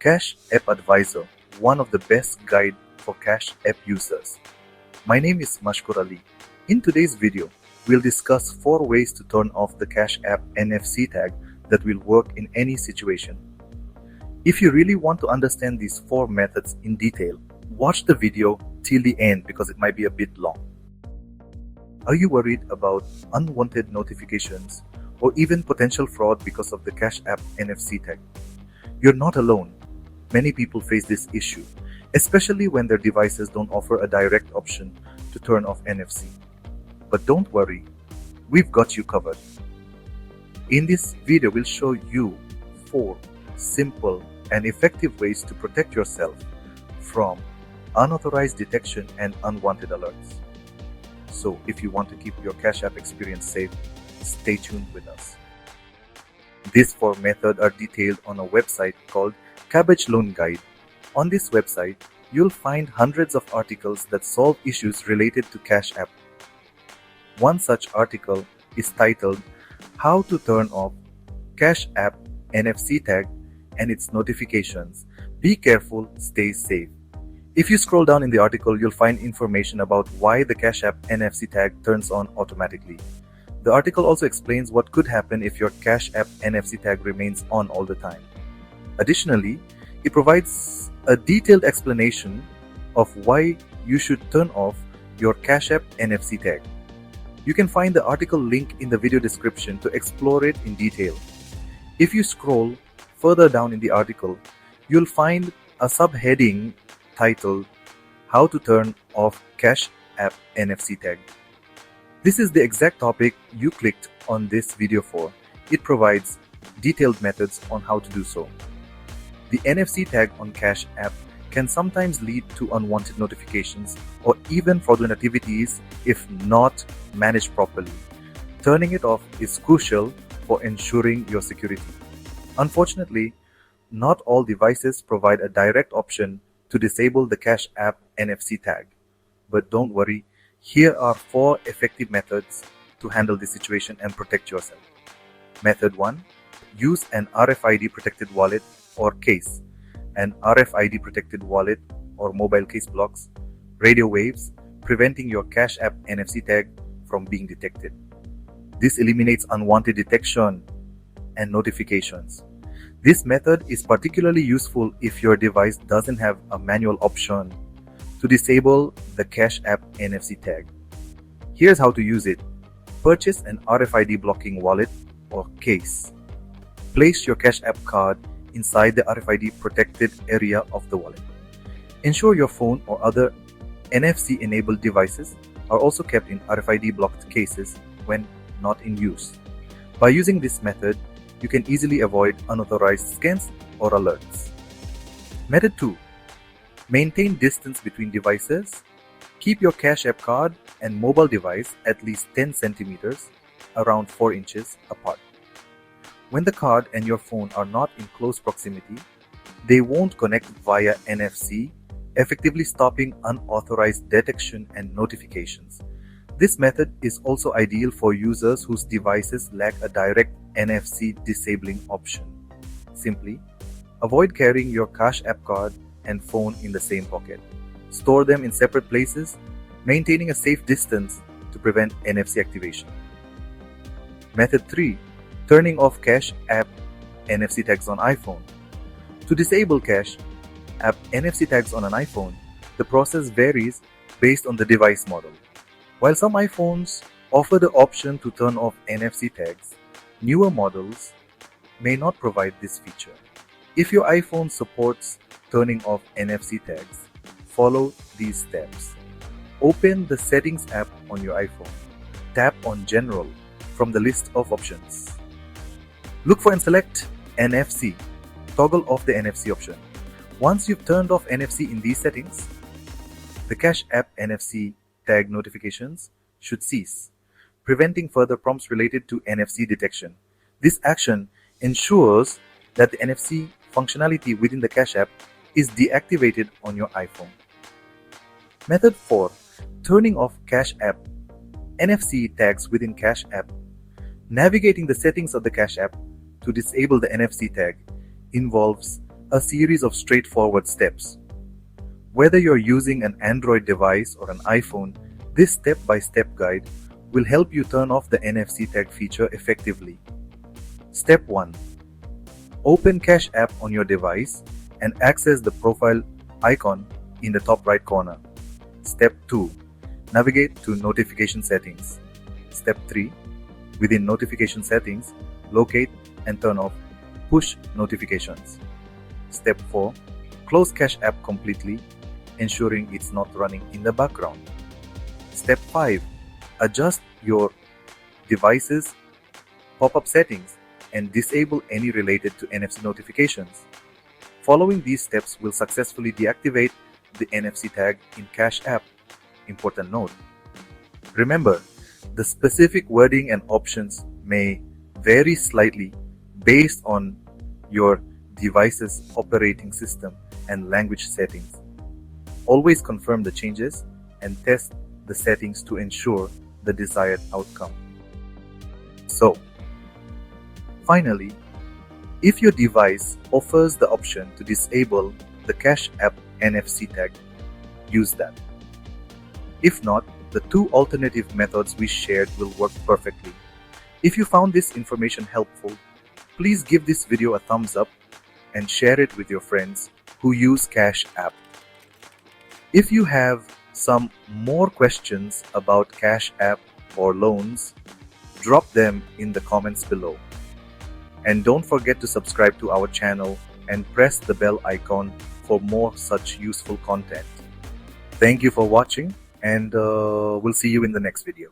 Cash App Advisor, one of the best guide for Cash App users. My name is Mashkur Ali. In today's video, we'll discuss 4 ways to turn off the Cash App NFC tag that will work in any situation. If you really want to understand these 4 methods in detail, watch the video till the end because it might be a bit long. Are you worried about unwanted notifications or even potential fraud because of the Cash App NFC tag? You're not alone. Many people face this issue, especially when their devices don't offer a direct option to turn off NFC. But don't worry, we've got you covered. In this video, we'll show you 4 simple and effective ways to protect yourself from unauthorized detection and unwanted alerts. So if you want to keep your Cash App experience safe, stay tuned with us. These 4 methods are detailed on a website called Cabbage Loan Guide. On this website, you'll find hundreds of articles that solve issues related to Cash App. One such article is titled How to Turn Off Cash App NFC Tag and its Notifications. Be careful, stay safe. If you scroll down in the article, you'll find information about why the Cash App NFC tag turns on automatically. The article also explains what could happen if your Cash App NFC tag remains on all the time. Additionally, it provides a detailed explanation of why you should turn off your Cash App NFC tag. You can find the article link in the video description to explore it in detail. If you scroll further down in the article, you'll find a subheading titled How to Turn Off Cash App NFC Tag. This is the exact topic you clicked on this video for. It provides detailed methods on how to do so. The NFC tag on Cash App can sometimes lead to unwanted notifications or even fraudulent activities if not managed properly. Turning it off is crucial for ensuring your security. Unfortunately, not all devices provide a direct option to disable the Cash App NFC tag. But don't worry, here are 4 effective methods to handle this situation and protect yourself. Method 1. Use an RFID protected wallet or case. An RFID protected wallet or mobile case blocks radio waves, preventing your Cash App NFC tag from being detected. This eliminates unwanted detection and notifications. This method is particularly useful if your device doesn't have a manual option to disable the Cash App NFC tag. Here's how to use it. Purchase an RFID blocking wallet or case. Place your Cash App card inside the RFID protected area of the wallet. Ensure your phone or other NFC enabled devices are also kept in RFID blocked cases when not in use. By using this method, you can easily avoid unauthorized scans or alerts. Method 2. Maintain distance between devices. Keep your Cash App card and mobile device at least 10 centimeters, around 4 inches apart. When the card and your phone are not in close proximity, they won't connect via NFC, effectively stopping unauthorized detection and notifications. This method is also ideal for users whose devices lack a direct NFC disabling option. Simply, avoid carrying your Cash App card and phone in the same pocket. Store them in separate places, maintaining a safe distance to prevent NFC activation. Method 3. Turning off Cash App NFC tags on iPhone. To disable Cash App NFC tags on an iPhone, the process varies based on the device model. While some iPhones offer the option to turn off NFC tags, newer models may not provide this feature. If your iPhone supports turning off NFC tags, follow these steps. Open the Settings app on your iPhone. Tap on General from the list of options. Look for and select NFC. Toggle off the NFC option. Once you've turned off NFC in these settings, the Cash App NFC tag notifications should cease, preventing further prompts related to NFC detection. This action ensures that the NFC functionality within the Cash App is deactivated on your iPhone. Method 4. Turning off Cash App NFC tags within Cash App. Navigating the settings of the Cash App to disable the NFC tag involves a series of straightforward steps. Whether you're using an Android device or an iPhone, this step-by-step guide will help you turn off the NFC tag feature effectively. Step 1. Open Cash App on your device and access the profile icon in the top right corner. Step 2. Navigate to Notification Settings. Step 3. Within Notification Settings, locate and turn off Push Notifications. Step 4. Close Cash App completely, ensuring it's not running in the background. Step 5. Adjust your device's pop-up settings and disable any related to NFC notifications. Following these steps will successfully deactivate the NFC tag in Cash App. Important note: remember, the specific wording and options may vary slightly based on your device's operating system and language settings. Always confirm the changes and test the settings to ensure the desired outcome. So, finally, if your device offers the option to disable the Cash App NFC tag, use that. If not, the two alternative methods we shared will work perfectly. If you found this information helpful, please give this video a thumbs up and share it with your friends who use Cash App. If you have some more questions about Cash App or loans, drop them in the comments below. And don't forget to subscribe to our channel and press the bell icon for more such useful content. Thank you for watching, and we'll see you in the next video.